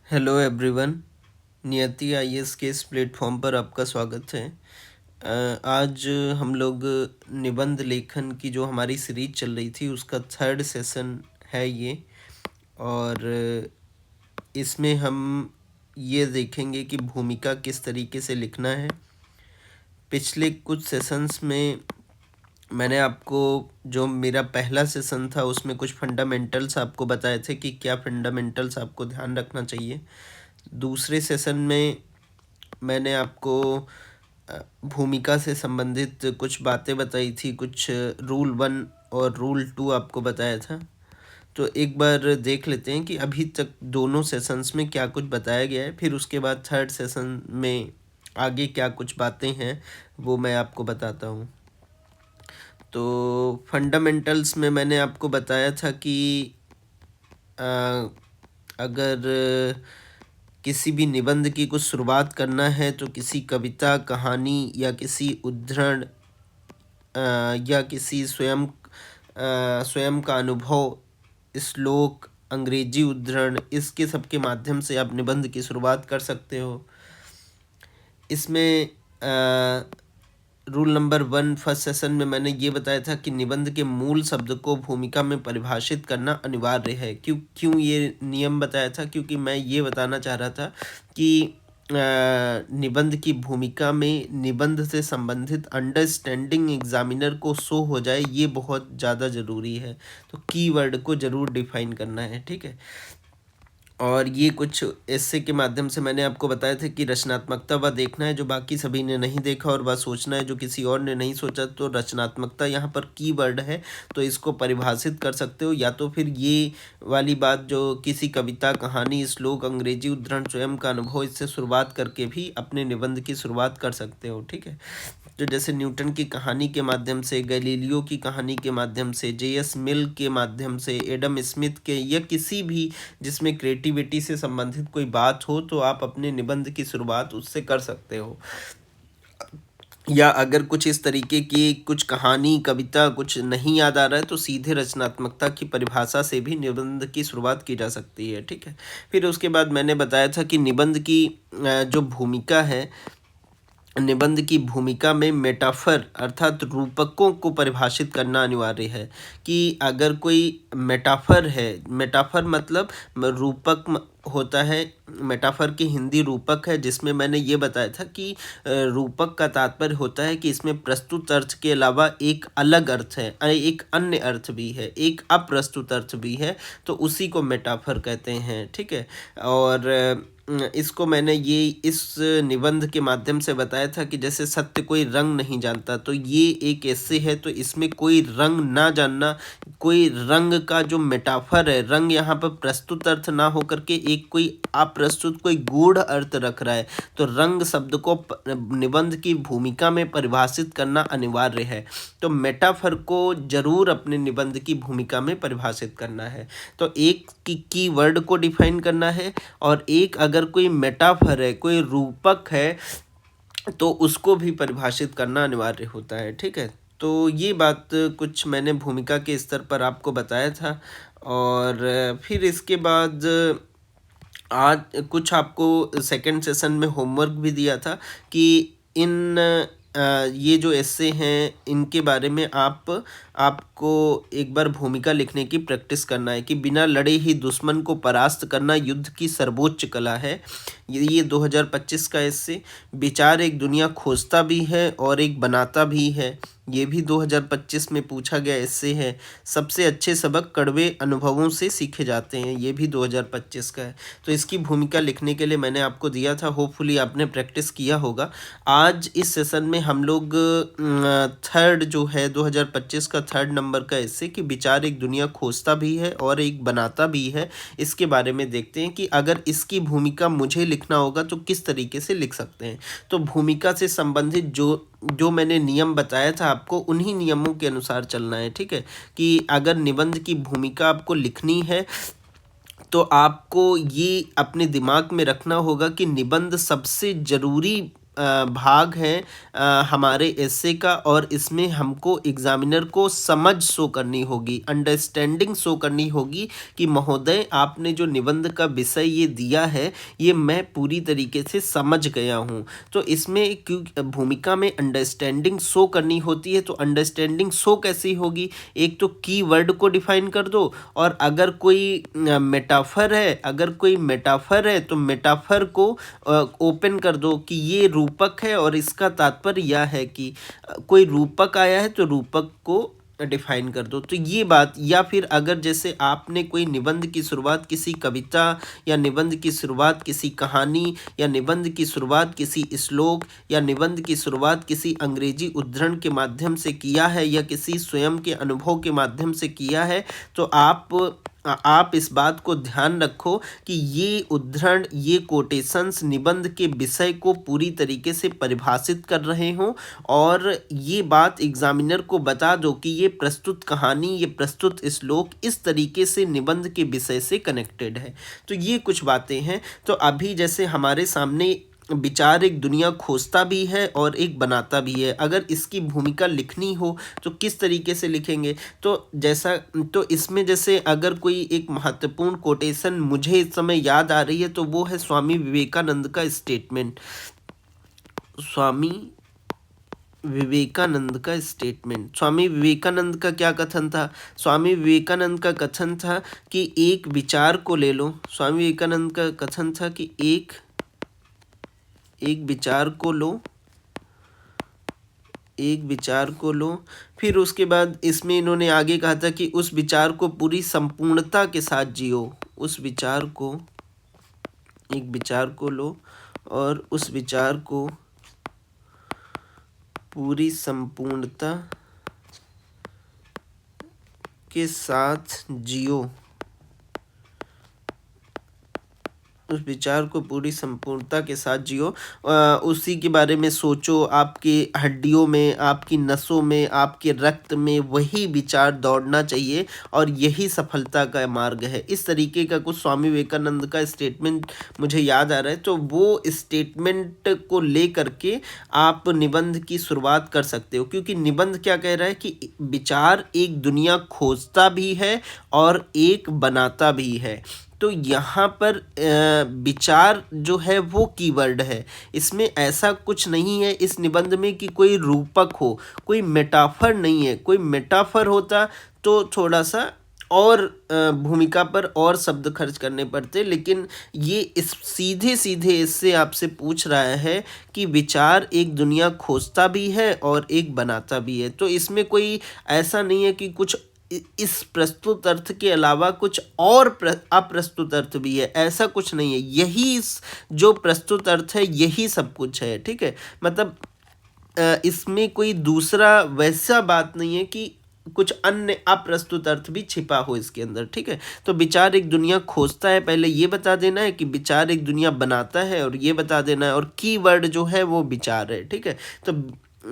Hello everyone. नियति IAS के इस प्लेटफॉर्म पर आपका स्वागत है। आज हम लोग निबंध लेखन की जो हमारी सीरीज चल रही थी उसका थर्ड सेशन है ये। और इसमें हम ये देखेंगे कि भूमिका किस तरीके से लिखना है। पिछले कुछ सेशंस में मैंने आपको, जो मेरा पहला सेशन था उसमें कुछ फंडामेंटल्स आपको बताए थे कि क्या फंडामेंटल्स आपको ध्यान रखना चाहिए। दूसरे सेशन में मैंने आपको भूमिका से संबंधित कुछ बातें बताई थी, कुछ रूल 1 और रूल 2 आपको बताया था। तो एक बार देख लेते हैं कि अभी तक दोनों सेशंस में क्या कुछ बताया गया है, फिर उसके बाद थर्ड सेशन में आगे क्या कुछ बातें हैं वो मैं आपको बताता हूँ। तो फंडामेंटल्स में मैंने आपको बताया था कि अगर किसी भी निबंध की कुछ शुरुआत करना है तो किसी कविता, कहानी या किसी उद्धरण या किसी स्वयं का अनुभव, श्लोक, अंग्रेजी उद्धरण, इसके सब के माध्यम से आप निबंध की शुरुआत कर सकते हो। इसमें रूल नंबर 1 फर्स्ट सेशन में मैंने ये बताया था कि निबंध के मूल शब्द को भूमिका में परिभाषित करना अनिवार्य है। क्यों ये नियम बताया था? क्योंकि मैं ये बताना चाह रहा था कि निबंध की भूमिका में निबंध से संबंधित अंडरस्टैंडिंग एग्जामिनर को शो हो जाए, ये बहुत ज़्यादा ज़रूरी है। तो कीवर्ड को ज़रूर डिफाइन करना है, ठीक है। और ये कुछ ऐसे के माध्यम से मैंने आपको बताया था कि रचनात्मकता वह देखना है जो बाकी सभी ने नहीं देखा, और वह सोचना है जो किसी और ने नहीं सोचा। तो रचनात्मकता यहाँ पर कीवर्ड है, तो इसको परिभाषित कर सकते हो। या तो फिर ये वाली बात जो किसी कविता, कहानी, श्लोक, अंग्रेजी उद्धरण, स्वयं का अनुभव, इससे शुरुआत करके भी अपने निबंध की शुरुआत कर सकते हो, ठीक है। तो जैसे न्यूटन की कहानी के माध्यम से, गैलीलियो की कहानी के माध्यम से, जेएस मिल के माध्यम से, एडम स्मिथ के, या किसी भी जिसमें क्रिएटिविटी से संबंधित कोई बात हो, तो आप अपने निबंध की शुरुआत उससे कर सकते हो। या अगर कुछ इस तरीके की कुछ कहानी, कविता कुछ नहीं याद आ रहा है तो सीधे रचनात्मकता की परिभाषा से भी निबंध की शुरुआत की जा सकती है, ठीक है। फिर उसके बाद मैंने बताया था कि निबंध की जो भूमिका है, निबंध की भूमिका में मेटाफर अर्थात रूपकों को परिभाषित करना अनिवार्य है। कि अगर कोई मेटाफर है, मेटाफर मतलब रूपक होता है। मेटाफर की हिंदी रूपक है, जिसमें मैंने ये बताया था कि रूपक का तात्पर्य होता है कि इसमें प्रस्तुत अर्थ के अलावा एक अलग अर्थ है, एक अन्य अर्थ भी है, एक अप्रस्तुत अर्थ भी है, तो उसी को मेटाफर कहते हैं, ठीक है। और इसको मैंने ये इस निबंध के माध्यम से बताया था कि जैसे सत्य कोई रंग नहीं जानता, तो ये एक ऐसे है, तो इसमें कोई रंग ना जानना, कोई रंग का जो मेटाफर है, रंग यहाँ पर प्रस्तुत अर्थ ना होकर के एक कोई अप्रस्तुत, कोई गूढ़ अर्थ रख रहा है, तो रंग शब्द को निबंध की भूमिका में परिभाषित करना अनिवार्य है। तो मेटाफर को जरूर अपने निबंध की भूमिका में परिभाषित करना है। तो एक की वर्ड को डिफाइन करना है, और एक अगर कोई मेटाफर है, कोई रूपक है, तो उसको भी परिभाषित करना अनिवार्य होता है, ठीक है। तो ये बात कुछ मैंने भूमिका के स्तर पर आपको बताया था। और फिर इसके बाद आज कुछ आपको सेकंड सेशन में होमवर्क भी दिया था कि इन ये जो एस्से हैं इनके बारे में आपको एक बार भूमिका लिखने की प्रैक्टिस करना है। कि बिना लड़े ही दुश्मन को परास्त करना युद्ध की सर्वोच्च कला है। ये 2025 का एस्से। विचार एक दुनिया खोजता भी है और एक बनाता भी है, ये भी 2025 में पूछा गया एस्से है। सबसे अच्छे सबक कड़वे अनुभवों से सीखे जाते हैं, ये भी 2025 का है। तो इसकी भूमिका लिखने के लिए मैंने आपको दिया था, होपफुली आपने प्रैक्टिस किया होगा। आज इस सेशन में हम लोग थर्ड जो है 2025 का थर्ड नंबर का एस्से कि विचार एक दुनिया खोजता भी है और एक बनाता भी है, इसके बारे में देखते हैं कि अगर इसकी भूमिका मुझे लिखना होगा तो किस तरीके से लिख सकते हैं। तो भूमिका से संबंधित जो मैंने नियम बताया था आपको, उन्हीं नियमों के अनुसार चलना है, ठीक है। कि अगर निबंध की भूमिका आपको लिखनी है तो आपको ये अपने दिमाग में रखना होगा कि निबंध सबसे ज़रूरी भाग है हमारे एसे का, और इसमें हमको एग्जामिनर को समझ शो करनी होगी, अंडरस्टैंडिंग शो करनी होगी कि महोदय आपने जो निबंध का विषय ये दिया है ये मैं पूरी तरीके से समझ गया हूँ। तो इसमें क्यों भूमिका में अंडरस्टैंडिंग शो करनी होती है, तो अंडरस्टैंडिंग शो कैसी होगी, एक तो की वर्ड को डिफाइन कर दो, और अगर कोई मेटाफर है, तो मेटाफर को ओपन कर दो कि ये रूपक है और इसका तात्पर्य यह है कि कोई रूपक आया है तो रूपक को डिफाइन कर दो। तो ये बात, या फिर अगर जैसे आपने कोई निबंध की शुरुआत किसी कविता, या निबंध की शुरुआत किसी कहानी, या निबंध की शुरुआत किसी श्लोक, या निबंध की शुरुआत किसी अंग्रेजी उद्धरण के माध्यम से किया है, या किसी स्वयं के अनुभव के माध्यम से किया है, तो आप इस बात को ध्यान रखो कि ये उद्धरण, ये कोटेशंस निबंध के विषय को पूरी तरीके से परिभाषित कर रहे हों, और ये बात एग्जामिनर को बता दो कि ये प्रस्तुत कहानी, ये प्रस्तुत श्लोक इस तरीके से निबंध के विषय से कनेक्टेड है। तो ये कुछ बातें हैं। तो अभी जैसे हमारे सामने विचार एक दुनिया खोजता भी है और एक बनाता भी है। अगर इसकी भूमिका लिखनी हो तो किस तरीके से लिखेंगे, तो इसमें जैसे अगर कोई एक महत्वपूर्ण कोटेशन मुझे इस समय याद आ रही है तो वो है स्वामी विवेकानंद का स्टेटमेंट। स्वामी विवेकानंद का क्या कथन था? स्वामी विवेकानंद का कथन था कि एक विचार को ले लो। स्वामी विवेकानंद का कथन था कि एक विचार को लो, फिर उसके बाद इसमें इन्होंने आगे कहा था कि उस विचार को पूरी संपूर्णता के साथ जियो। एक विचार को लो और उस विचार को पूरी संपूर्णता के साथ जियो। उस विचार को पूरी संपूर्णता के साथ जियो, उसी के बारे में सोचो। आपकी हड्डियों में, आपकी नसों में, आपके रक्त में वही विचार दौड़ना चाहिए और यही सफलता का मार्ग है। इस तरीके का कुछ स्वामी विवेकानंद का स्टेटमेंट मुझे याद आ रहा है। तो वो स्टेटमेंट को ले करके आप निबंध की शुरुआत कर सकते हो, क्योंकि निबंध क्या कह रहा है कि विचार एक दुनिया खोजता भी है और एक बनाता भी है। तो यहाँ पर विचार जो है वो कीवर्ड है। इसमें ऐसा कुछ नहीं है इस निबंध में कि कोई रूपक हो, कोई मेटाफर नहीं है। कोई मेटाफर होता तो थोड़ा सा और भूमिका पर और शब्द खर्च करने पड़ते, लेकिन ये इस सीधे सीधे इससे आपसे पूछ रहा है कि विचार एक दुनिया खोजता भी है और एक बनाता भी है। तो इसमें कोई ऐसा नहीं है कि कुछ इस प्रस्तुत अर्थ के अलावा कुछ और अप्रस्तुत अर्थ भी है, ऐसा कुछ नहीं है। यही जो प्रस्तुत अर्थ है यही सब कुछ है। ठीक है, मतलब इसमें कोई दूसरा वैसा बात नहीं है कि कुछ अन्य अप्रस्तुत अर्थ भी छिपा हो इसके अंदर। ठीक है, तो विचार एक दुनिया खोजता है, पहले ये बता देना है कि विचार एक दुनिया बनाता है, और ये बता देना है, और कीवर्ड जो है वो विचार है। ठीक है,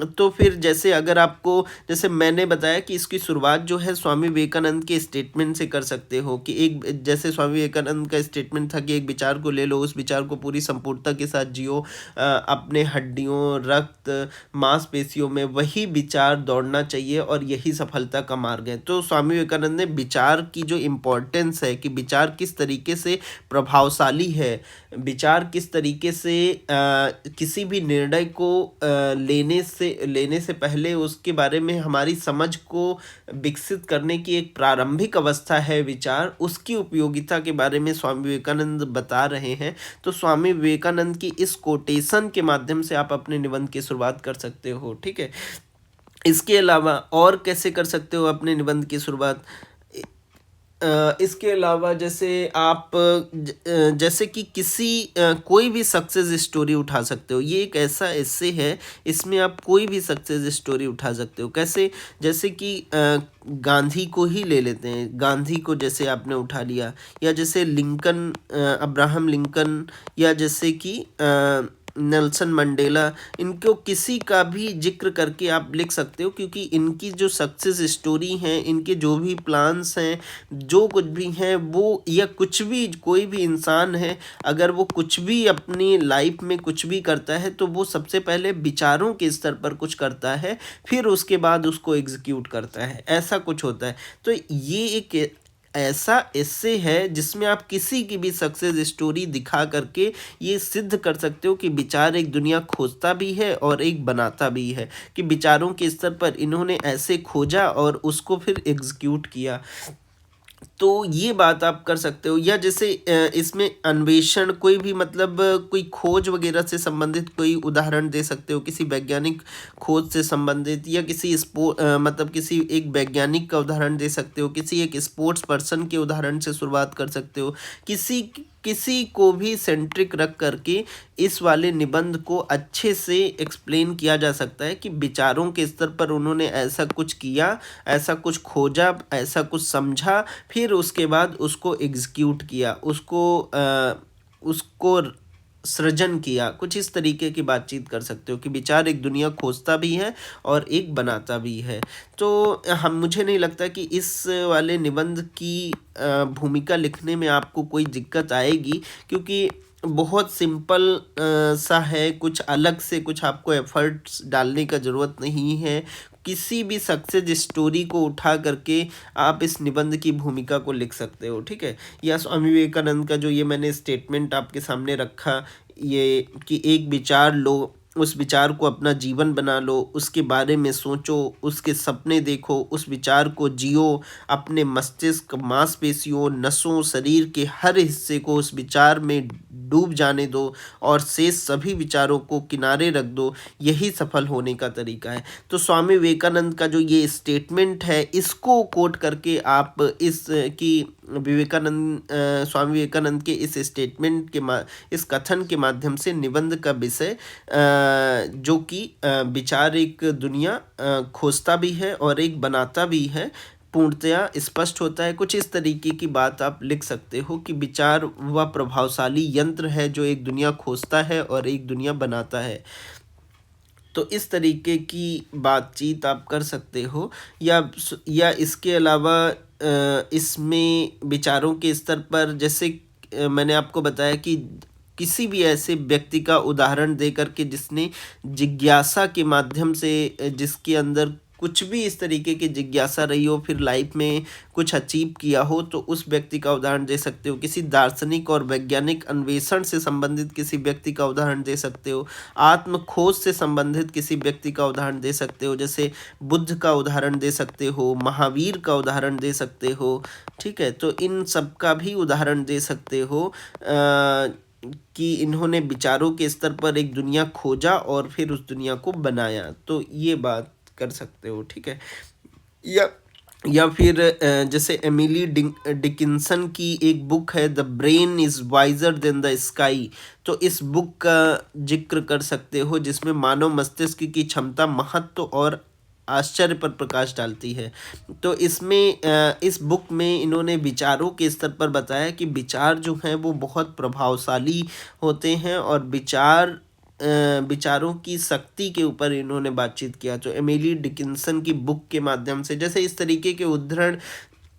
तो फिर जैसे अगर आपको, जैसे मैंने बताया कि इसकी शुरुआत जो है स्वामी विवेकानंद के स्टेटमेंट से कर सकते हो कि एक, जैसे स्वामी विवेकानंद का स्टेटमेंट था कि एक विचार को ले लो, उस विचार को पूरी संपूर्णता के साथ जियो, अपने हड्डियों, रक्त, मांसपेशियों में वही विचार दौड़ना चाहिए और यही सफलता का मार्ग है। तो स्वामी विवेकानंद ने विचार की जो इम्पोर्टेंस है कि विचार किस तरीके से प्रभावशाली है, विचार किस तरीके से किसी भी निर्णय को लेने से पहले उसके बारे में हमारी समझ को विकसित करने की एक प्रारंभिक अवस्था है विचार, उसकी उपयोगिता के बारे में स्वामी विवेकानंद बता रहे हैं। तो स्वामी विवेकानंद की इस कोटेशन के माध्यम से आप अपने निबंध की शुरुआत कर सकते हो। ठीक है, इसके अलावा और कैसे कर सकते हो अपने निबंध की शुरुआत? इसके अलावा जैसे आप जैसे कि कोई भी सक्सेस स्टोरी उठा सकते हो। ये एक ऐसा एस्से है, इसमें आप कोई भी सक्सेस स्टोरी उठा सकते हो। कैसे? जैसे कि गांधी को ही ले लेते हैं। गांधी को जैसे आपने उठा लिया, या जैसे लिंकन, अब्राहम लिंकन, या जैसे कि नेल्सन मंडेला, इनको किसी का भी जिक्र करके आप लिख सकते हो, क्योंकि इनकी जो सक्सेस स्टोरी हैं, इनके जो भी प्लान्स हैं, जो कुछ भी हैं वो, या कुछ भी कोई भी इंसान है, अगर वो कुछ भी अपनी लाइफ में कुछ भी करता है तो वो सबसे पहले विचारों के स्तर पर कुछ करता है, फिर उसके बाद उसको एग्जीक्यूट करता है, ऐसा कुछ होता है। तो ये एक ऐसा एस्से है जिसमें आप किसी की भी सक्सेस स्टोरी दिखा करके ये सिद्ध कर सकते हो कि विचार एक दुनिया खोजता भी है और एक बनाता भी है, कि विचारों के स्तर पर इन्होंने ऐसे खोजा और उसको फिर एग्जीक्यूट किया। तो ये बात आप कर सकते हो। या जैसे इसमें अन्वेषण, कोई भी मतलब कोई खोज वगैरह से संबंधित कोई उदाहरण दे सकते हो, किसी वैज्ञानिक खोज से संबंधित, या किसी मतलब किसी एक वैज्ञानिक का उदाहरण दे सकते हो, किसी एक स्पोर्ट्स पर्सन के उदाहरण से शुरुआत कर सकते हो, किसी किसी को भी सेंट्रिक रख करके इस वाले निबंध को अच्छे से एक्सप्लेन किया जा सकता है कि विचारों के स्तर पर उन्होंने ऐसा कुछ किया, ऐसा कुछ खोजा, ऐसा कुछ समझा, फिर उसके बाद उसको एग्जीक्यूट किया, उसको सृजन किया। कुछ इस तरीके की बातचीत कर सकते हो कि विचार एक दुनिया खोजता भी है और एक बनाता भी है। तो हम मुझे नहीं लगता कि इस वाले निबंध की भूमिका लिखने में आपको कोई दिक्कत आएगी, क्योंकि बहुत सिंपल सा है, कुछ अलग से कुछ आपको एफर्ट्स डालने का ज़रूरत नहीं है। किसी भी सक्सेस स्टोरी को उठा करके आप इस निबंध की भूमिका को लिख सकते हो, ठीक है। या स्वामी विवेकानंद का जो ये मैंने स्टेटमेंट आपके सामने रखा, ये कि एक विचार लो, उस विचार को अपना जीवन बना लो, उसके बारे में सोचो, उसके सपने देखो, उस विचार को जियो, अपने मस्तिष्क, मांसपेशियों, नसों, शरीर के हर हिस्से को उस विचार में डूब जाने दो और शेष सभी विचारों को किनारे रख दो। यही सफल होने का तरीका है। तो स्वामी विवेकानंद का जो ये स्टेटमेंट है, इसको कोट करके आप इस की विवेकानंद स्वामी विवेकानंद के इस स्टेटमेंट के इस कथन के माध्यम से निबंध का विषय जो कि विचार एक दुनिया खोजता भी है और एक बनाता भी है, पूर्णतया स्पष्ट होता है। कुछ इस तरीके की बात आप लिख सकते हो कि विचार वह प्रभावशाली यंत्र है जो एक दुनिया खोजता है और एक दुनिया बनाता है। तो इस तरीके की बातचीत आप कर सकते हो। या इसके अलावा इसमें विचारों के स्तर पर, जैसे मैंने आपको बताया कि किसी भी ऐसे व्यक्ति का उदाहरण दे करके जिसने जिज्ञासा के माध्यम से जिसके अंदर कुछ भी इस तरीके की जिज्ञासा रही हो, फिर लाइफ में कुछ अचीव किया हो, तो उस व्यक्ति का उदाहरण दे सकते हो। किसी दार्शनिक और वैज्ञानिक अन्वेषण से संबंधित किसी व्यक्ति का उदाहरण दे सकते हो। आत्म खोज से संबंधित किसी व्यक्ति का उदाहरण दे सकते हो, जैसे बुद्ध का उदाहरण दे सकते हो, महावीर का उदाहरण दे सकते हो, ठीक है। तो इन सब का भी उदाहरण दे सकते हो कि इन्होंने विचारों के स्तर पर एक दुनिया खोजा और फिर उस दुनिया को बनाया। तो ये बात कर सकते हो, ठीक है। या या फिर जैसे एमिली डिकिंसन की एक बुक है, the brain is visor then the sky. तो इस बुक का जिक्र कर सकते हो, जिसमें मानव मस्तिष्क की क्षमता, महत्व और आश्चर्य पर प्रकाश डालती है। तो इसमें इस बुक में इन्होंने विचारों के स्तर पर बताया कि विचार जो हैं वो बहुत प्रभावशाली होते हैं, और विचारों की शक्ति के ऊपर इन्होंने बातचीत किया। तो एमिली डिकिंसन की बुक के माध्यम से, जैसे इस तरीके के उद्धरण,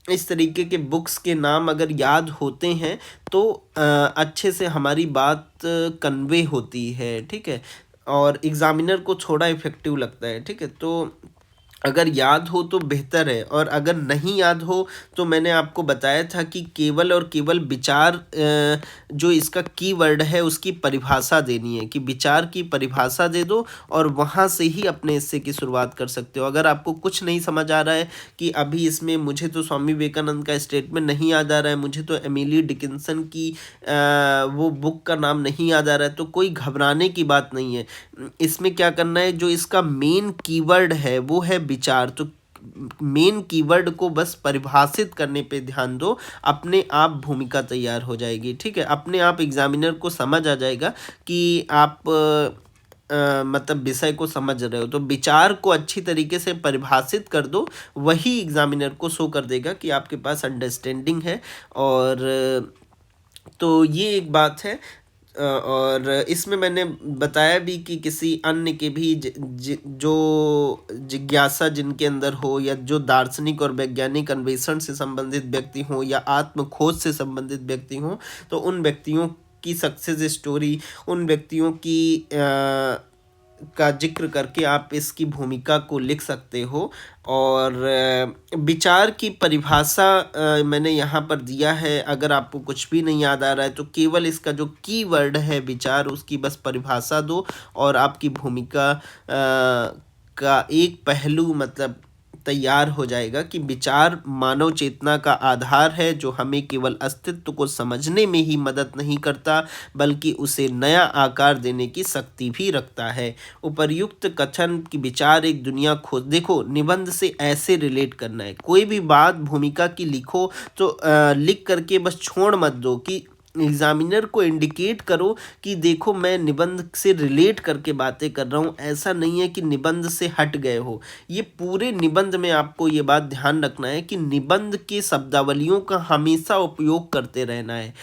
इस तरीके के बुक्स के नाम अगर याद होते हैं तो अच्छे से हमारी बात कन्वे होती है, ठीक है, और एग्जामिनर को थोड़ा इफेक्टिव लगता है, ठीक है। तो अगर याद हो तो बेहतर है, और अगर नहीं याद हो तो मैंने आपको बताया था कि केवल और केवल विचार जो इसका कीवर्ड है उसकी परिभाषा देनी है, कि विचार की परिभाषा दे दो और वहाँ से ही अपने हिस्से की शुरुआत कर सकते हो। अगर आपको कुछ नहीं समझ आ रहा है कि अभी इसमें मुझे तो स्वामी विवेकानंद का स्टेटमेंट नहीं याद आ रहा है, मुझे तो एमिली डिकिंसन की वो बुक का नाम नहीं याद आ रहा है, तो कोई घबराने की बात नहीं है। इसमें क्या करना है, जो इसका मेन कीवर्ड है वो है विचार। तो मेन कीवर्ड को बस परिभाषित करने पे ध्यान दो, अपने आप भूमिका तैयार हो जाएगी, ठीक है। अपने आप एग्जामिनर को समझ आ जाएगा कि आप मतलब विषय को समझ रहे हो। तो विचार को अच्छी तरीके से परिभाषित कर दो, वही एग्जामिनर को शो कर देगा कि आपके पास अंडरस्टैंडिंग है। और तो ये एक बात है। और इसमें मैंने बताया भी कि किसी अन्य के भी जो जिज्ञासा जिनके अंदर हो, या जो दार्शनिक और वैज्ञानिक अन्वेषण से संबंधित व्यक्ति हों, या आत्म खोज से संबंधित व्यक्ति हों, तो उन व्यक्तियों की सक्सेस स्टोरी, उन व्यक्तियों की का जिक्र करके आप इसकी भूमिका को लिख सकते हो। और विचार की परिभाषा मैंने यहाँ पर दिया है। अगर आपको कुछ भी नहीं याद आ रहा है तो केवल इसका जो कीवर्ड है विचार, उसकी बस परिभाषा दो और आपकी भूमिका का एक पहलू मतलब तैयार हो जाएगा कि विचार मानव चेतना का आधार है, जो हमें केवल अस्तित्व को समझने में ही मदद नहीं करता बल्कि उसे नया आकार देने की शक्ति भी रखता है। उपर्युक्त कथन कि विचार एक दुनिया खोज, देखो निबंध से ऐसे रिलेट करना है। कोई भी बात भूमिका की लिखो तो लिख करके बस छोड़ मत दो कि एग्जामिनर को इंडिकेट करो कि देखो मैं निबंध से रिलेट करके बातें कर रहा हूँ। ऐसा नहीं है कि निबंध से हट गए हो। ये पूरे निबंध में आपको ये बात ध्यान रखना है कि निबंध के शब्दावलियों का हमेशा उपयोग करते रहना है,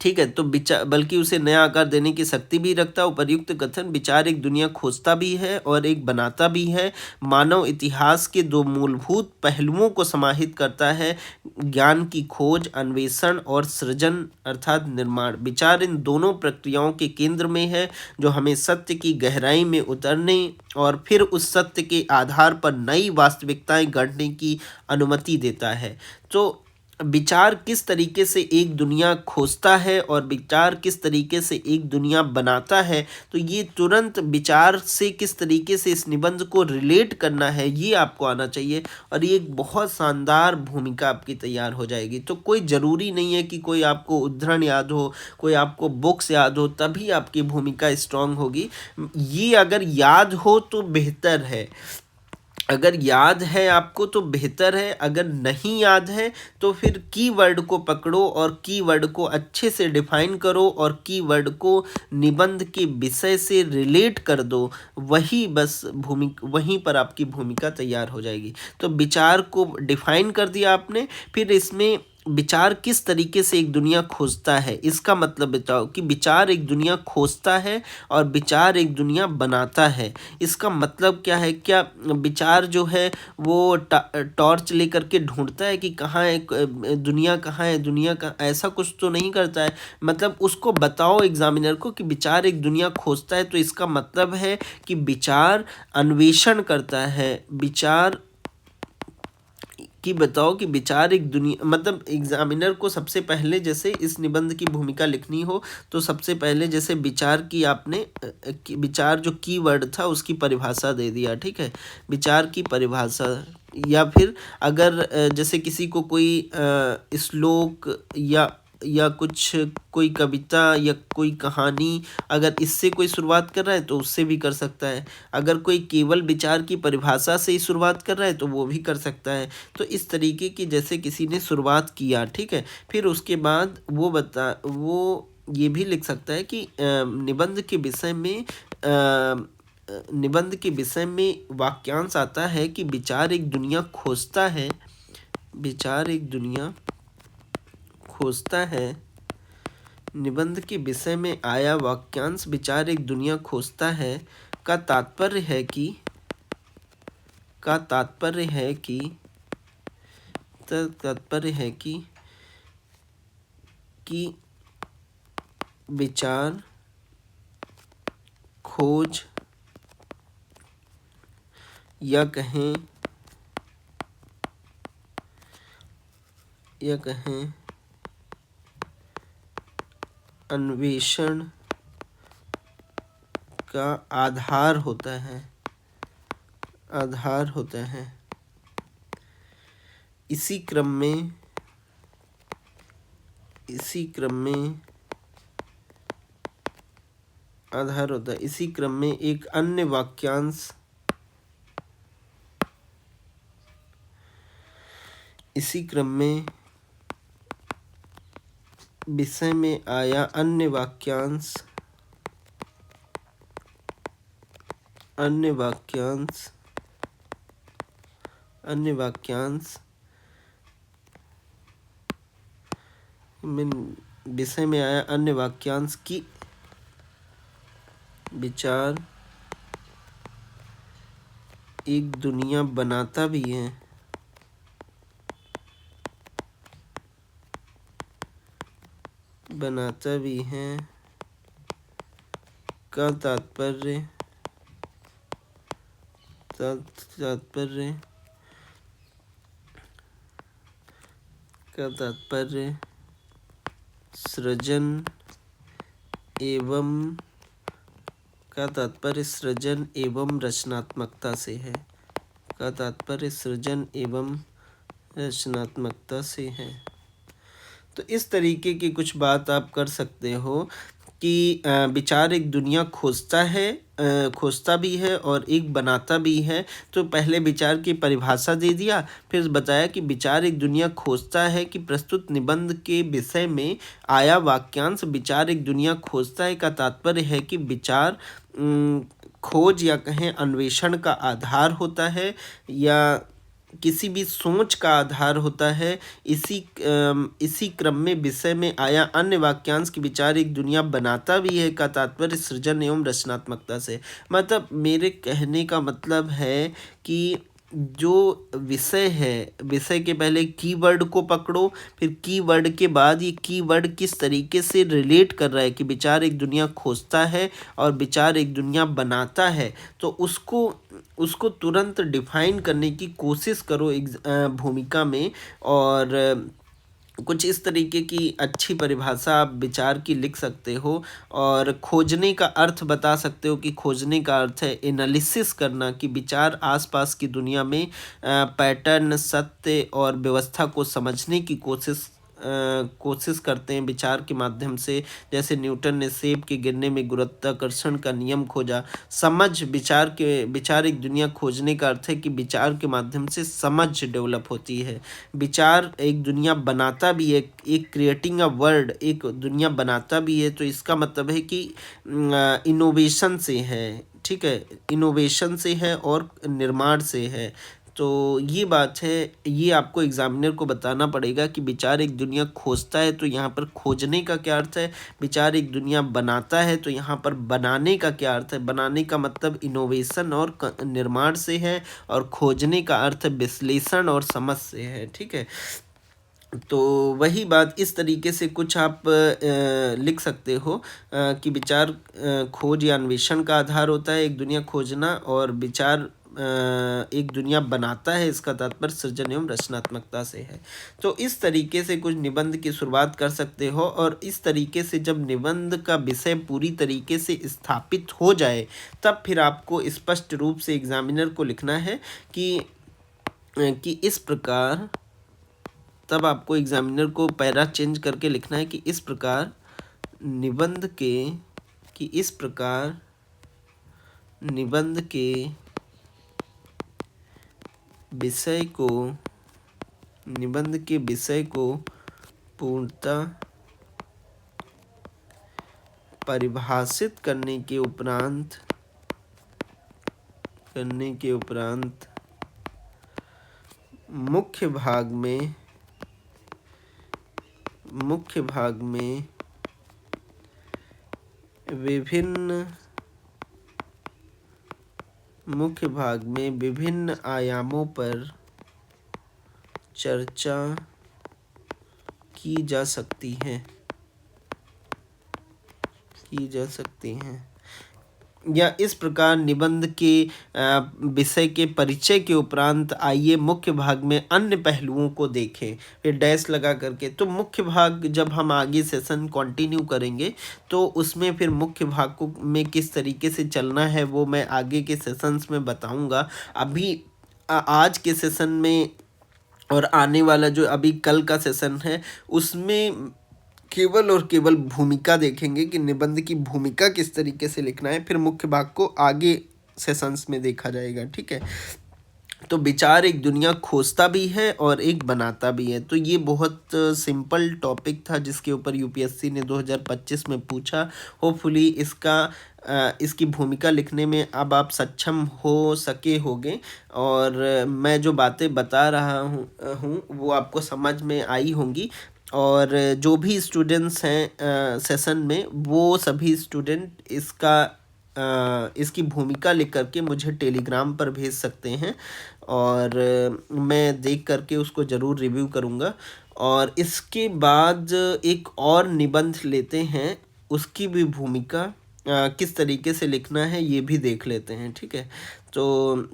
ठीक है। तो विचार बल्कि उसे नया आकार देने की शक्ति भी रखता है। उपर्युक्त कथन विचार एक दुनिया खोजता भी है और एक बनाता भी है। मानव इतिहास के दो मूलभूत पहलुओं को समाहित करता है, ज्ञान की खोज, अन्वेषण, और सृजन अर्थात निर्माण। विचार इन दोनों प्रक्रियाओं के केंद्र में है, जो हमें सत्य की गहराई में उतरने और फिर उस सत्य के आधार पर नई वास्तविकताएं गढ़ने की अनुमति देता है। तो विचार किस तरीके से एक दुनिया खोजता है और विचार किस तरीके से एक दुनिया बनाता है, तो ये तुरंत विचार से किस तरीके से इस निबंध को रिलेट करना है ये आपको आना चाहिए, और ये एक बहुत शानदार भूमिका आपकी तैयार हो जाएगी। तो कोई ज़रूरी नहीं है कि कोई आपको उद्धरण याद हो, कोई आपको बुक्स याद हो तभी आपकी भूमिका स्ट्रांग होगी। ये अगर याद हो तो बेहतर है, अगर याद है आपको तो बेहतर है, अगर नहीं याद है तो फिर कीवर्ड को पकड़ो और कीवर्ड को अच्छे से डिफाइन करो और कीवर्ड को निबंध के विषय से रिलेट कर दो। वही बस वहीं पर आपकी भूमिका तैयार हो जाएगी। तो विचार को डिफाइन कर दिया आपने, फिर इसमें विचार किस तरीके से एक दुनिया खोजता है इसका मतलब बताओ कि विचार एक दुनिया खोजता है और विचार एक दुनिया बनाता है। इसका मतलब क्या है? क्या विचार जो है वो टॉर्च लेकर के ढूंढता है कि कहाँ है दुनिया, कहाँ है दुनिया का, ऐसा कुछ तो नहीं करता है। मतलब उसको बताओ एग्जामिनर को कि विचार एक दुनिया खोजता है, तो इसका मतलब है कि विचार अन्वेषण करता है। विचार कि बताओ कि विचार एक दुनिया, मतलब एग्जामिनर को सबसे पहले जैसे इस निबंध की भूमिका लिखनी हो तो सबसे पहले जैसे विचार की आपने विचार जो कीवर्ड था उसकी परिभाषा दे दिया, ठीक है। विचार की परिभाषा, या फिर अगर जैसे किसी को कोई श्लोक या कुछ कोई कविता या कोई कहानी अगर इससे कोई शुरुआत कर रहा है तो उससे भी कर सकता है। अगर कोई केवल विचार की परिभाषा से ही शुरुआत कर रहा है तो वो भी कर सकता है। तो इस तरीके की जैसे किसी ने शुरुआत किया, ठीक है, फिर उसके बाद वो ये भी लिख सकता है कि निबंध के विषय में वाक्यांश आता है कि विचार एक दुनिया खोजता है। विचार एक दुनिया खोजता है। निबंध के विषय में आया वाक्यांश विचार एक दुनिया खोजता है का तात्पर्य है कि विचार खोज या कहें अन्वेषण का आधार होता है। इसी क्रम में एक अन्य वाक्यांश विषय में आया अन्य वाक्यांश में विषय में आया अन्य वाक्यांश की विचार एक दुनिया बनाता भी है, का तात्पर्य सृजन एवं रचनात्मकता से है। तो इस तरीके की कुछ बात आप कर सकते हो कि विचार एक दुनिया खोजता भी है और एक बनाता भी है। तो पहले विचार की परिभाषा दे दिया, फिर बताया कि विचार एक दुनिया खोजता है कि प्रस्तुत निबंध के विषय में आया वाक्यांश विचार एक दुनिया खोजता है का तात्पर्य है कि विचार खोज या कहें अन्वेषण का आधार होता है या किसी भी सोच का आधार होता है। इसी क्रम में विषय में आया अन्य वाक्यांश की विचार एक दुनिया बनाता भी है का तात्पर्य सृजन एवं रचनात्मकता से। मतलब मेरे कहने का मतलब है कि जो विषय है, विषय के पहले कीवर्ड को पकड़ो, फिर कीवर्ड के बाद ये कीवर्ड किस तरीके से रिलेट कर रहा है कि विचार एक दुनिया खोजता है और विचार एक दुनिया बनाता है, तो उसको तुरंत डिफाइन करने की कोशिश करो एक भूमिका में। और कुछ इस तरीके की अच्छी परिभाषा आप विचार की लिख सकते हो और खोजने का अर्थ बता सकते हो कि खोजने का अर्थ है एनालिसिस करना, कि विचार आसपास की दुनिया में पैटर्न, सत्य और व्यवस्था को समझने की कोशिश करते हैं विचार के माध्यम से। जैसे न्यूटन ने सेब के गिरने में गुरुत्वाकर्षण का नियम खोजा। विचार एक दुनिया खोजने का अर्थ है कि विचार के माध्यम से समझ डेवलप होती है। विचार एक दुनिया बनाता भी है, एक क्रिएटिंग अ वर्ल्ड, एक दुनिया बनाता भी है, तो इसका मतलब है कि इनोवेशन से है, ठीक है, इनोवेशन से है और निर्माण से है। तो ये बात है, ये आपको एग्जामिनर को बताना पड़ेगा कि विचार एक दुनिया खोजता है तो यहाँ पर खोजने का क्या अर्थ है, विचार एक दुनिया बनाता है तो यहाँ पर बनाने का क्या अर्थ है। बनाने का मतलब इनोवेशन और निर्माण से है और खोजने का अर्थ विश्लेषण और समझ से है, ठीक है। तो वही बात इस तरीके से कुछ आप लिख सकते हो कि विचार खोज या अन्वेषण का आधार होता है एक दुनिया खोजना, और विचार एक दुनिया बनाता है, इसका तात्पर्य सृजन एवं रचनात्मकता से है। तो इस तरीके से कुछ निबंध की शुरुआत कर सकते हो और इस तरीके से जब निबंध का विषय पूरी तरीके से स्थापित हो जाए तब फिर आपको स्पष्ट रूप से एग्जामिनर को लिखना है कि इस प्रकार, तब आपको एग्जामिनर को पैरा चेंज करके लिखना है कि इस प्रकार निबंध के विषय को पूर्णतः परिभाषित करने के उपरांत मुख्य भाग में विभिन्न आयामों पर चर्चा की जा सकती है। या इस प्रकार निबंध के विषय के परिचय के उपरांत आइए मुख्य भाग में अन्य पहलुओं को देखें, फिर डैश लगा करके। तो मुख्य भाग जब हम आगे सेशन कंटिन्यू करेंगे तो उसमें फिर मुख्य भाग को में किस तरीके से चलना है वो मैं आगे के सेशंस में बताऊंगा। अभी आज के सेशन में और आने वाला जो अभी कल का सेशन है उसमें केवल और केवल भूमिका देखेंगे कि निबंध की भूमिका किस तरीके से लिखना है, फिर मुख्य भाग को आगे सेशंस में देखा जाएगा, ठीक है। तो विचार एक दुनिया खोजता भी है और एक बनाता भी है। तो ये बहुत सिंपल टॉपिक था जिसके ऊपर यूपीएससी ने 2025 में पूछा। होपफुली इसकी भूमिका लिखने में अब आप सक्षम होगे और मैं जो बातें बता रहा हूँ वो आपको समझ में आई होंगी। और जो भी स्टूडेंट्स हैं सेशन में, वो सभी स्टूडेंट इसकी भूमिका लिख करके मुझे टेलीग्राम पर भेज सकते हैं, और मैं देख करके उसको ज़रूर रिव्यू करूँगा। और इसके बाद एक और निबंध लेते हैं, उसकी भी भूमिका किस तरीके से लिखना है ये भी देख लेते हैं, ठीक है। तो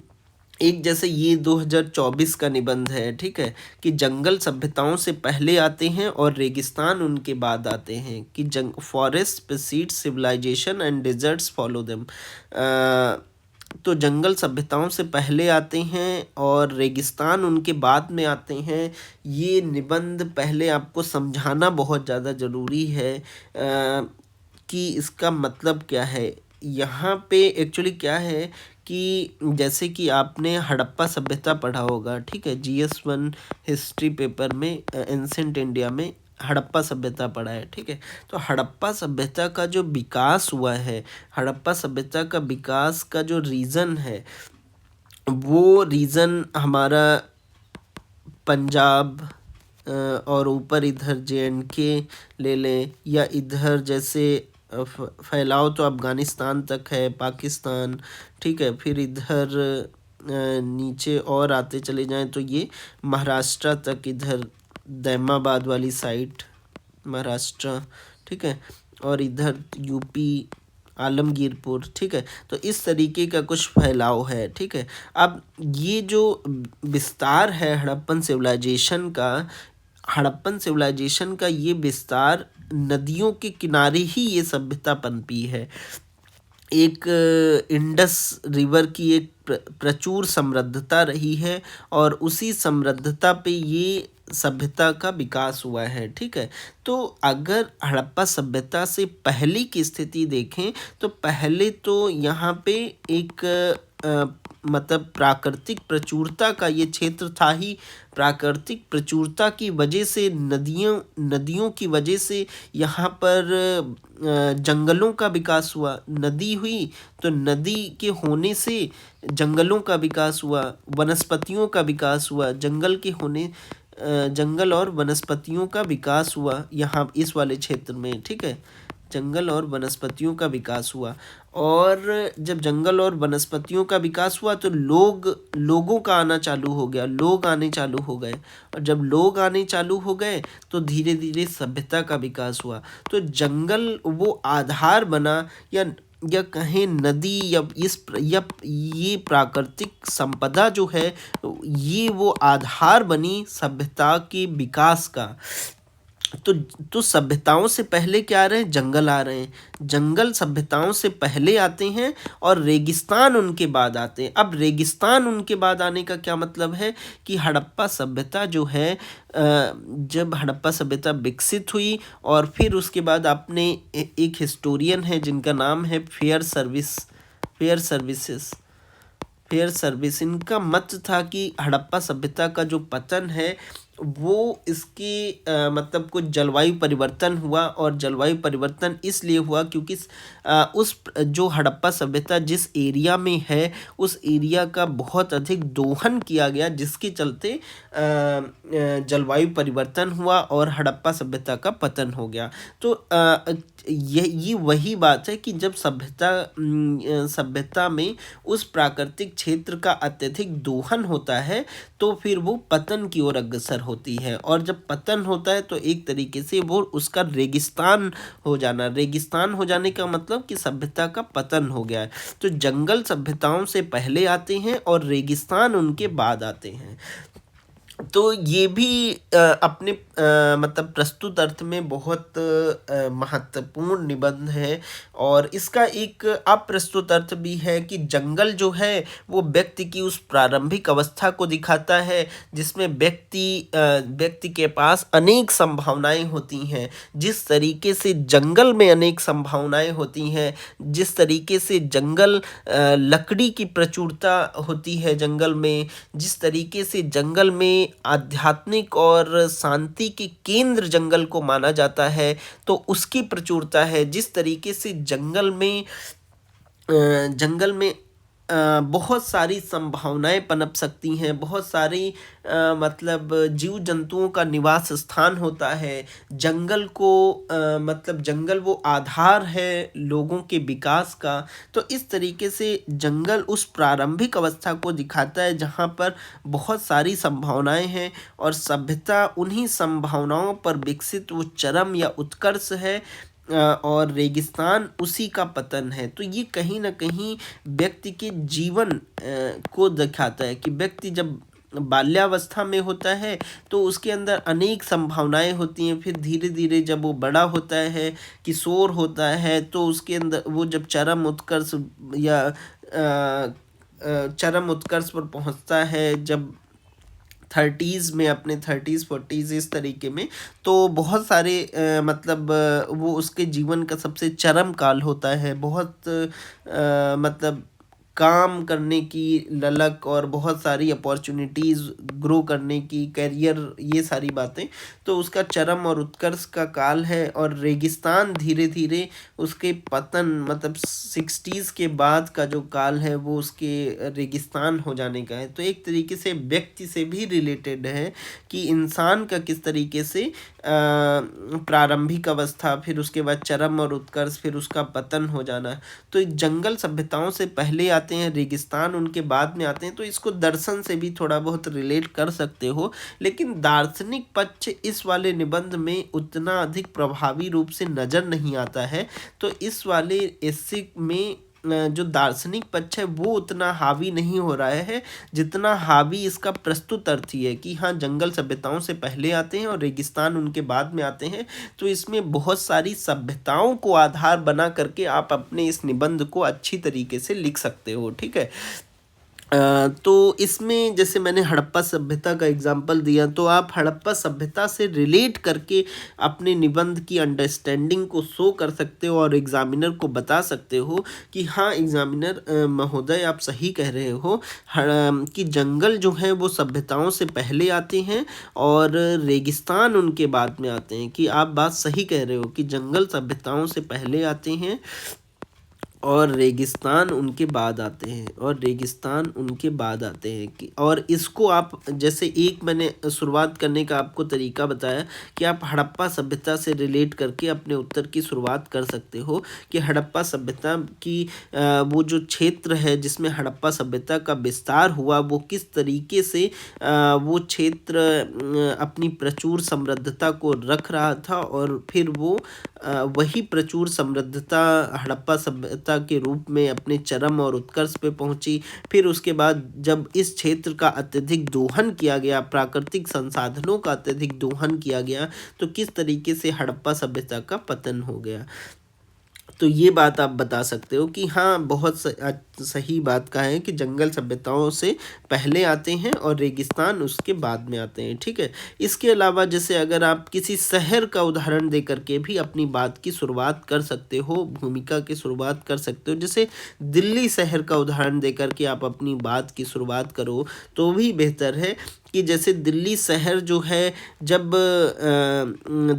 एक जैसे ये 2024 का निबंध है, ठीक है, कि जंगल सभ्यताओं से पहले आते हैं और रेगिस्तान उनके बाद आते हैं, कि forest precede civilisation and deserts follow them. तो जंगल सभ्यताओं से पहले आते हैं और रेगिस्तान उनके बाद में आते हैं। ये निबंध पहले आपको समझाना बहुत ज़्यादा ज़रूरी है कि इसका मतलब क्या है। यहाँ पे एक्चुअली क्या है कि जैसे कि आपने हड़प्पा सभ्यता पढ़ा होगा, ठीक है, GS1 हिस्ट्री पेपर में एंसेंट इंडिया में हड़प्पा सभ्यता पढ़ा है, ठीक है। तो हड़प्पा सभ्यता का जो विकास हुआ है, हड़प्पा सभ्यता का विकास का जो रीज़न है, वो रीज़न हमारा पंजाब और ऊपर इधर JNK ले लें, या इधर जैसे फैलाव तो अफ़गानिस्तान तक है, पाकिस्तान, ठीक है, फिर इधर नीचे और आते चले जाएं तो ये महाराष्ट्र तक, इधर दैमाबाद वाली साइड महाराष्ट्र, ठीक है, और इधर UP आलमगीरपुर, ठीक है। तो इस तरीके का कुछ फैलाव है, ठीक है। अब ये जो विस्तार है हड़प्पन सिविलाइजेशन का ये विस्तार नदियों के किनारे ही ये सभ्यता पनपी है। एक इंडस रिवर की एक प्रचुर समृद्धता रही है, और उसी समृद्धता पे ये सभ्यता का विकास हुआ है, ठीक है। तो अगर हड़प्पा सभ्यता से पहले की स्थिति देखें तो पहले तो यहाँ पे एक मतलब प्राकृतिक प्रचुरता का ये क्षेत्र था ही। प्राकृतिक प्रचुरता की वजह से नदियों की वजह से यहाँ पर जंगलों का विकास हुआ। नदी हुई तो नदी के होने से जंगलों का विकास हुआ, वनस्पतियों का विकास हुआ, जंगल और वनस्पतियों का विकास हुआ यहाँ इस वाले क्षेत्र में, ठीक है। जंगल और वनस्पतियों का विकास हुआ, और जब जंगल और वनस्पतियों का विकास हुआ तो लोगों का आना चालू हो गया, लोग आने चालू हो गए, और जब लोग आने चालू हो गए तो धीरे धीरे सभ्यता का विकास हुआ। तो जंगल वो आधार बना, या कहें नदी, या ये प्राकृतिक संपदा जो है ये वो आधार बनी सभ्यता के विकास का। तो सभ्यताओं से पहले क्या आ रहे हैं, जंगल आ रहे हैं। जंगल सभ्यताओं से पहले आते हैं और रेगिस्तान उनके बाद आते हैं। अब रेगिस्तान उनके बाद आने का क्या मतलब है कि हड़प्पा सभ्यता जो है, जब हड़प्पा सभ्यता विकसित हुई, और फिर उसके बाद आपने एक हिस्टोरियन है जिनका नाम है फेयर सर्विस, इनका मत था कि हड़प्पा सभ्यता का जो पतन है वो इसकी मतलब कुछ जलवायु परिवर्तन हुआ, और जलवायु परिवर्तन इसलिए हुआ क्योंकि उस जो हड़प्पा सभ्यता जिस एरिया में है उस एरिया का बहुत अधिक दोहन किया गया, जिसके चलते जलवायु परिवर्तन हुआ और हड़प्पा सभ्यता का पतन हो गया। तो ये वही बात है कि जब सभ्यता में उस प्राकृतिक क्षेत्र का अत्यधिक दोहन होता है तो फिर वो पतन की ओर अग्रसर होती है, और जब पतन होता है तो एक तरीके से वो उसका रेगिस्तान हो जाने का मतलब कि सभ्यता का पतन हो गया है। तो जंगल सभ्यताओं से पहले आते हैं और रेगिस्तान उनके बाद आते हैं। तो ये भी अपने मतलब प्रस्तुत अर्थ में बहुत महत्वपूर्ण निबंध है, और इसका एक अप्रस्तुत अर्थ भी है कि जंगल जो है वो व्यक्ति की उस प्रारंभिक अवस्था को दिखाता है जिसमें व्यक्ति के पास अनेक संभावनाएं होती हैं। जिस तरीके से जंगल में अनेक संभावनाएं होती हैं, जिस तरीके से जंगल लकड़ी की प्रचुरता होती है जंगल में, जिस तरीके से जंगल में आध्यात्मिक और शांति के केंद्र जंगल को माना जाता है तो उसकी प्रचुरता है। जिस तरीके से जंगल में बहुत सारी संभावनाएं पनप सकती हैं, बहुत सारी मतलब जीव जंतुओं का निवास स्थान होता है। जंगल को मतलब जंगल वो आधार है लोगों के विकास का। तो इस तरीके से जंगल उस प्रारंभिक अवस्था को दिखाता है जहाँ पर बहुत सारी संभावनाएं हैं और सभ्यता उन्हीं संभावनाओं पर विकसित वो चरम या उत्कर्ष है, और रेगिस्तान उसी का पतन है। तो ये कहीं ना कहीं व्यक्ति के जीवन को दिखाता है कि व्यक्ति जब बाल्यावस्था में होता है तो उसके अंदर अनेक संभावनाएं होती हैं। फिर धीरे धीरे जब वो बड़ा होता है, किशोर होता है, तो उसके अंदर वो जब चरम उत्कर्ष या चरम उत्कर्ष पर पहुंचता है, जब थर्टीज़ में, अपने थर्टीज़ फोर्टीज़ इस तरीके में, तो बहुत सारे मतलब वो उसके जीवन का सबसे चरम काल होता है। बहुत मतलब काम करने की ललक और बहुत सारी अपॉर्चुनिटीज़ ग्रो करने की, करियर, ये सारी बातें, तो उसका चरम और उत्कर्ष का काल है। और रेगिस्तान धीरे धीरे उसके पतन, मतलब 60s के बाद का जो काल है वो उसके रेगिस्तान हो जाने का है। तो एक तरीके से व्यक्ति से भी रिलेटेड है कि इंसान का किस तरीके से प्रारंभिक अवस्था, फिर उसके बाद चरम और उत्कर्ष, फिर उसका पतन हो जाना। तो जंगल सभ्यताओं से पहले आते हैं, रेगिस्तान उनके बाद में आते हैं। तो इसको दर्शन से भी थोड़ा बहुत रिलेट कर सकते हो, लेकिन दार्शनिक पक्ष इस वाले निबंध में उतना अधिक प्रभावी रूप से नज़र नहीं आता है। तो इस वाले एस्से में जो दार्शनिक पक्ष है वो उतना हावी नहीं हो रहा है जितना हावी इसका प्रस्तुत अर्थ ही है कि हाँ, जंगल सभ्यताओं से पहले आते हैं और रेगिस्तान उनके बाद में आते हैं। तो इसमें बहुत सारी सभ्यताओं को आधार बना करके आप अपने इस निबंध को अच्छी तरीके से लिख सकते हो। ठीक है। तो इसमें जैसे मैंने हड़प्पा सभ्यता का एग्जांपल दिया, तो आप हड़प्पा सभ्यता से रिलेट करके अपने निबंध की अंडरस्टैंडिंग को शो कर सकते हो और एग्जामिनर को बता सकते हो कि हाँ एग्जामिनर महोदय, आप सही कह रहे हो कि जंगल जो है वो सभ्यताओं से पहले आते हैं और रेगिस्तान उनके बाद में आते हैं। कि आप बात सही कह रहे हो कि जंगल सभ्यताओं से पहले आते हैं और रेगिस्तान उनके बाद आते हैं, और रेगिस्तान उनके बाद आते हैं। कि और इसको आप, जैसे एक मैंने शुरुआत करने का आपको तरीका बताया कि आप हड़प्पा सभ्यता से रिलेट करके अपने उत्तर की शुरुआत कर सकते हो कि हड़प्पा सभ्यता की वो जो क्षेत्र है जिसमें हड़प्पा सभ्यता का विस्तार हुआ, वो किस तरीके से वो क्षेत्र अपनी प्रचुर समृद्धता को रख रहा था, और फिर वो वही प्रचुर समृद्धता हड़प्पा सभ्यता के रूप में अपने चरम और उत्कर्ष पे पहुंची। फिर उसके बाद जब इस क्षेत्र का अत्यधिक दोहन किया गया, प्राकृतिक संसाधनों का अत्यधिक दोहन किया गया, तो किस तरीके से हड़प्पा सभ्यता का पतन हो गया। तो ये बात आप बता सकते हो कि हाँ, बहुत सही बात का है कि जंगल सभ्यताओं से पहले आते हैं और रेगिस्तान उसके बाद में आते हैं। ठीक है। इसके अलावा जैसे अगर आप किसी शहर का उदाहरण दे करके भी अपनी बात की शुरुआत कर सकते हो, भूमिका की शुरुआत कर सकते हो। जैसे दिल्ली शहर का उदाहरण दे करके आप अपनी बात की शुरुआत करो तो भी बेहतर है कि जैसे दिल्ली शहर जो है, जब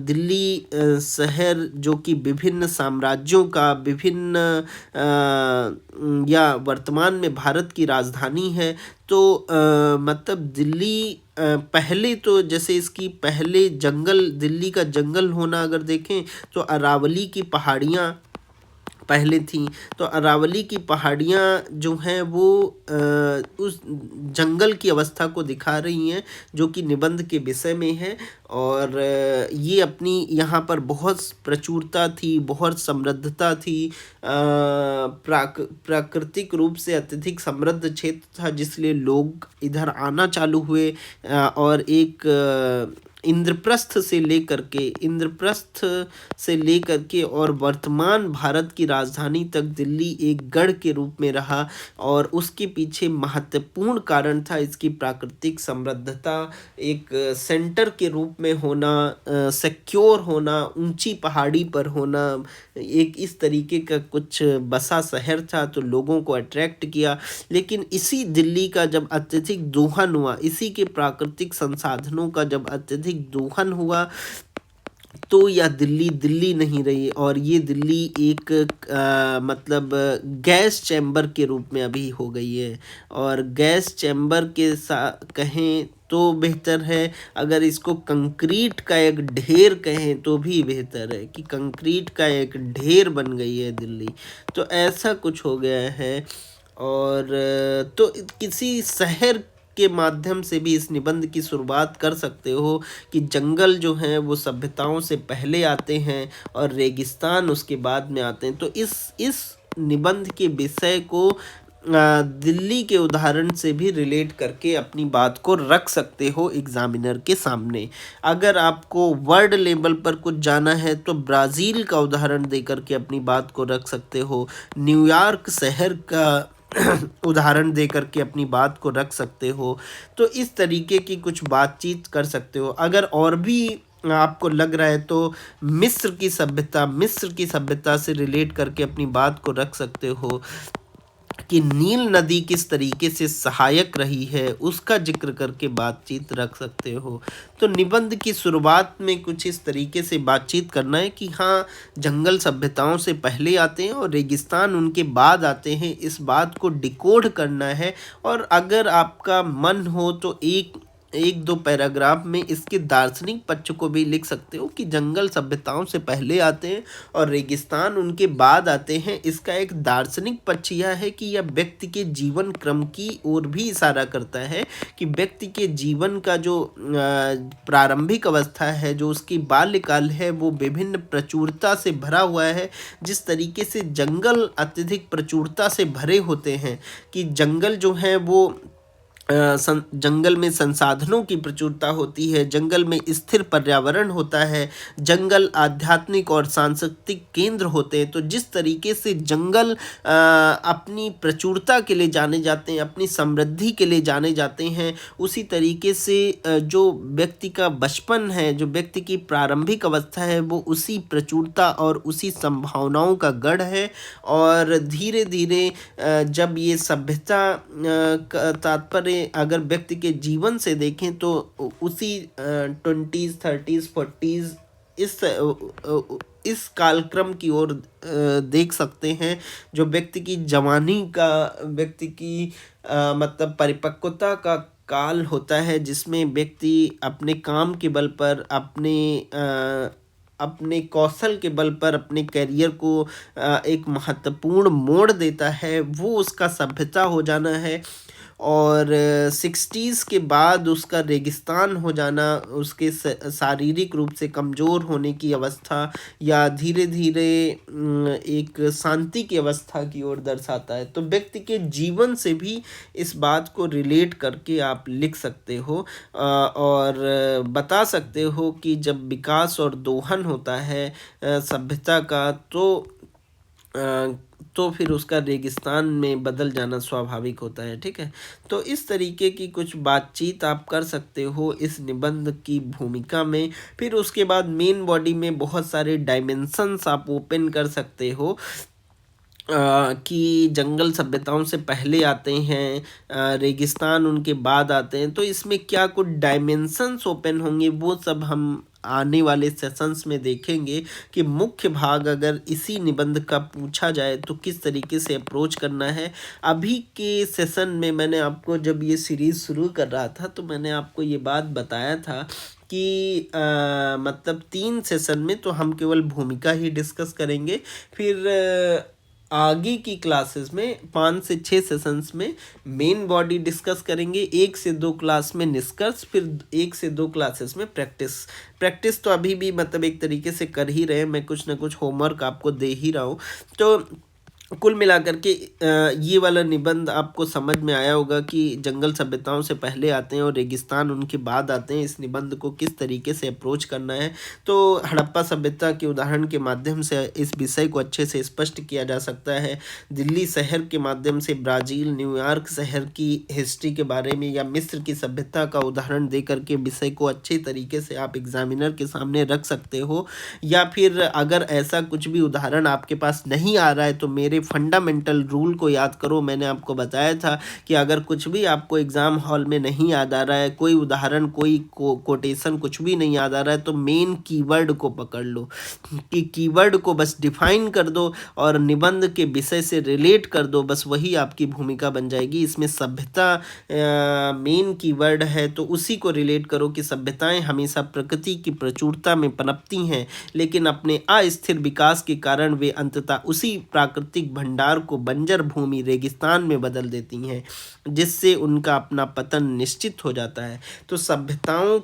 दिल्ली शहर जो कि विभिन्न साम्राज्यों का, विभिन्न या वर्तमान में भारत की राजधानी है, तो मतलब दिल्ली पहले तो जैसे इसकी पहले जंगल, दिल्ली का जंगल होना अगर देखें तो अरावली की पहाड़ियाँ पहले थी। तो अरावली की पहाड़ियाँ जो हैं वो उस जंगल की अवस्था को दिखा रही हैं जो कि निबंध के विषय में है। और ये अपनी यहाँ पर बहुत प्रचुरता थी, बहुत समृद्धता थी, प्राकृतिक रूप से अत्यधिक समृद्ध क्षेत्र था, जिसलिए लोग इधर आना चालू हुए। और एक इंद्रप्रस्थ से लेकर के और वर्तमान भारत की राजधानी तक दिल्ली एक गढ़ के रूप में रहा, और उसके पीछे महत्वपूर्ण कारण था इसकी प्राकृतिक समृद्धता, एक सेंटर के रूप में होना, सिक्योर होना, ऊंची पहाड़ी पर होना, एक इस तरीके का कुछ बसा शहर था, तो लोगों को अट्रैक्ट किया। लेकिन इसी दिल्ली का जब अत्यधिक दोहन हुआ, इसी के प्राकृतिक संसाधनों का जब अत्यधिक दोहन हुआ, तो या दिल्ली दिल्ली नहीं रही, और ये दिल्ली एक मतलब गैस चैम्बर के रूप में अभी हो गई है। और गैस चैम्बर के कहें तो बेहतर है, अगर इसको कंक्रीट का एक ढेर कहें तो भी बेहतर है, कि कंक्रीट का एक ढेर बन गई है दिल्ली। तो ऐसा कुछ हो गया है। और तो किसी शहर के माध्यम से भी इस निबंध की शुरुआत कर सकते हो, कि जंगल जो हैं वो सभ्यताओं से पहले आते हैं और रेगिस्तान उसके बाद में आते हैं। तो इस निबंध के विषय को दिल्ली के उदाहरण से भी रिलेट करके अपनी बात को रख सकते हो एग्जामिनर के सामने। अगर आपको वर्ल्ड लेवल पर कुछ जाना है तो ब्राज़ील का उदाहरण दे करके अपनी बात को रख सकते हो, न्यूयॉर्क शहर का उदाहरण दे करके अपनी बात को रख सकते हो। तो इस तरीके की कुछ बातचीत कर सकते हो। अगर और भी आपको लग रहा है तो मिस्र की सभ्यता से रिलेट करके अपनी बात को रख सकते हो, कि नील नदी किस तरीके से सहायक रही है, उसका जिक्र करके बातचीत रख सकते हो। तो निबंध की शुरुआत में कुछ इस तरीके से बातचीत करना है कि हाँ, जंगल सभ्यताओं से पहले आते हैं और रेगिस्तान उनके बाद आते हैं, इस बात को डिकोड करना है। और अगर आपका मन हो तो एक दो पैराग्राफ में इसके दार्शनिक पक्ष को भी लिख सकते हो, कि जंगल सभ्यताओं से पहले आते हैं और रेगिस्तान उनके बाद आते हैं। इसका एक दार्शनिक पक्ष यह है कि यह व्यक्ति के जीवन क्रम की ओर भी इशारा करता है, कि व्यक्ति के जीवन का जो प्रारंभिक अवस्था है, जो उसकी बाल्यकाल है, वो विभिन्न प्रचुरता से भरा हुआ है। जिस तरीके से जंगल अत्यधिक प्रचुरता से भरे होते हैं, कि जंगल जो है वो जंगल में संसाधनों की प्रचुरता होती है, जंगल में स्थिर पर्यावरण होता है, जंगल आध्यात्मिक और सांस्कृतिक केंद्र होते हैं। तो जिस तरीके से जंगल अपनी प्रचुरता के लिए जाने जाते हैं, अपनी समृद्धि के लिए जाने जाते हैं, उसी तरीके से जो व्यक्ति का बचपन है, जो व्यक्ति की प्रारंभिक अवस्था है, वो उसी प्रचुरता और उसी संभावनाओं का गढ़ है। और धीरे धीरे जब ये सभ्यता का तात्पर्य अगर व्यक्ति के जीवन से देखें तो उसी 20s 30s 40s इस कालक्रम की ओर देख सकते हैं, जो व्यक्ति की जवानी का, व्यक्ति की मतलब परिपक्वता का काल होता है, जिसमें व्यक्ति अपने काम के बल पर, अपने कौशल के बल पर अपने करियर को एक महत्वपूर्ण मोड़ देता है, वो उसका सभ्यता हो जाना है। और 60s के बाद उसका रेगिस्तान हो जाना, उसके शारीरिक रूप से कमज़ोर होने की अवस्था, या धीरे धीरे एक शांति की अवस्था की ओर दर्शाता है। तो व्यक्ति के जीवन से भी इस बात को रिलेट करके आप लिख सकते हो और बता सकते हो कि जब विकास और दोहन होता है सभ्यता का, तो फिर उसका रेगिस्तान में बदल जाना स्वाभाविक होता है। ठीक है, तो इस तरीके की कुछ बातचीत आप कर सकते हो इस निबंध की भूमिका में। फिर उसके बाद मेन बॉडी में बहुत सारे डायमेंशंस आप ओपन कर सकते हो, कि जंगल सभ्यताओं से पहले आते हैं, रेगिस्तान उनके बाद आते हैं। तो इसमें क्या कुछ डायमेंशंस ओपन होंगे, वो सब हम आने वाले सेशंस में देखेंगे, कि मुख्य भाग अगर इसी निबंध का पूछा जाए तो किस तरीके से अप्रोच करना है। अभी के सेशन में मैंने आपको, जब ये सीरीज़ शुरू कर रहा था, तो मैंने आपको ये बात बताया था कि मतलब 3 सेशन में तो हम केवल भूमिका ही डिस्कस करेंगे। फिर आगे की क्लासेस में 5 से 6 सेशंस में मेन बॉडी डिस्कस करेंगे, 1 से 2 क्लास में निष्कर्ष, फिर 1 से 2 क्लासेस में प्रैक्टिस तो अभी भी मतलब एक तरीके से कर ही रहे हैं, मैं कुछ ना कुछ होमवर्क आपको दे ही रहा हूँ। तो कुल मिलाकर के ये वाला निबंध आपको समझ में आया होगा, कि जंगल सभ्यताओं से पहले आते हैं और रेगिस्तान उनके बाद आते हैं, इस निबंध को किस तरीके से अप्रोच करना है। तो हड़प्पा सभ्यता के उदाहरण के माध्यम से इस विषय को अच्छे से स्पष्ट किया जा सकता है। दिल्ली शहर के माध्यम से ब्राज़ील, न्यूयॉर्क शहर की हिस्ट्री के बारे में, या मिस्र की सभ्यता का उदाहरण दे करके विषय को अच्छे तरीके से आप एग्जामिनर के सामने रख सकते हो। या फिर अगर ऐसा कुछ भी उदाहरण आपके पास नहीं आ रहा है, तो मेरे फंडामेंटल रूल को याद करो। मैंने आपको बताया था कि अगर कुछ भी आपको एग्ज़ाम हॉल में नहीं याद आ रहा है, कोई उदाहरण, कोई कोटेशन कुछ भी नहीं याद आ रहा है, तो मेन कीवर्ड को पकड़ लो कि कीवर्ड को बस डिफाइन कर दो और निबंध के विषय से रिलेट कर दो, बस वही आपकी भूमिका बन जाएगी। इसमें सभ्यता मेन कीवर्ड है, तो उसी को रिलेट करो कि सभ्यताएं हमेशा प्रकृति की प्रचुरता में पनपती हैं, लेकिन अपने अस्थिर विकास के कारण वे अंततः उसी प्राकृतिक भंडार को बंजर भूमि रेगिस्तान में बदल देती हैं, जिससे उनका अपना पतन निश्चित हो जाता है। तो सभ्यताओं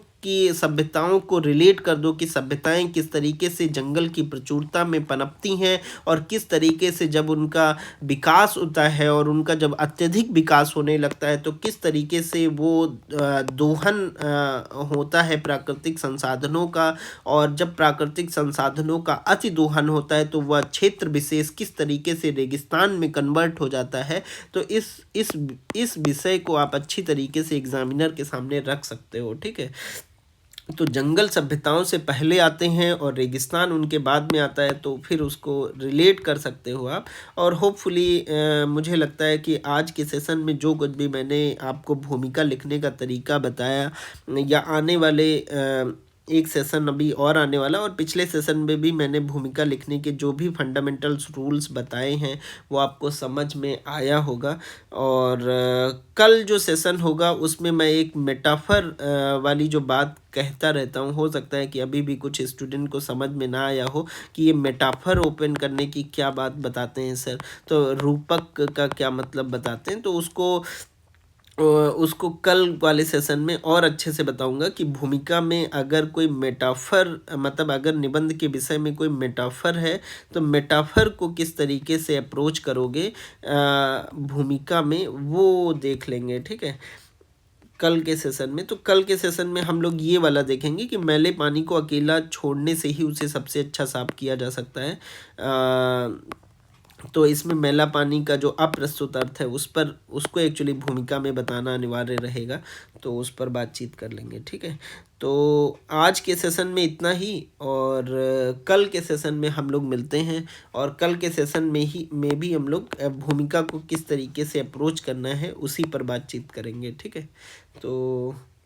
को रिलेट कर दो कि सभ्यताएं किस तरीके से जंगल की प्रचुरता में पनपती हैं और किस तरीके से जब उनका विकास होता है और उनका जब अत्यधिक विकास होने लगता है तो किस तरीके से वो दोहन होता है प्राकृतिक संसाधनों का, और जब प्राकृतिक संसाधनों का अति दोहन होता है तो वह क्षेत्र विशेष किस तरीके से रेगिस्तान में कन्वर्ट हो जाता है। तो इस विषय को आप अच्छी तरीके से एग्जामिनर के सामने रख सकते हो। ठीक है, तो जंगल सभ्यताओं से पहले आते हैं और रेगिस्तान उनके बाद में आता है, तो फिर उसको रिलेट कर सकते हो आप। और होपफुली मुझे लगता है कि आज के सेशन में जो कुछ भी मैंने आपको भूमिका लिखने का तरीका बताया, या आने वाले एक सेशन अभी और आने वाला, और पिछले सेशन में भी मैंने भूमिका लिखने के जो भी फंडामेंटल्स रूल्स बताए हैं वो आपको समझ में आया होगा। और कल जो सेशन होगा उसमें मैं एक मेटाफर वाली जो बात कहता रहता हूँ, हो सकता है कि अभी भी कुछ स्टूडेंट को समझ में ना आया हो कि ये मेटाफर ओपन करने की क्या बात बताते हैं सर, तो रूपक का क्या मतलब बताते हैं, तो उसको कल वाले सेशन में और अच्छे से बताऊंगा कि भूमिका में अगर कोई मेटाफर, मतलब अगर निबंध के विषय में कोई मेटाफर है तो मेटाफर को किस तरीके से अप्रोच करोगे भूमिका में, वो देख लेंगे। ठीक है, कल के सेशन में। तो कल के सेशन में हम लोग ये वाला देखेंगे कि मैले पानी को अकेला छोड़ने से ही उसे सबसे अच्छा साफ किया जा सकता है। तो इसमें मैला पानी का जो अप्रस्तुत अर्थ है उसको एक्चुअली भूमिका में बताना अनिवार्य रहेगा, तो उस पर बातचीत कर लेंगे। ठीक है, तो आज के सेशन में इतना ही, और कल के सेशन में हम लोग मिलते हैं, और कल के सेशन में भी हम लोग भूमिका को किस तरीके से अप्रोच करना है उसी पर बातचीत करेंगे। ठीक है, तो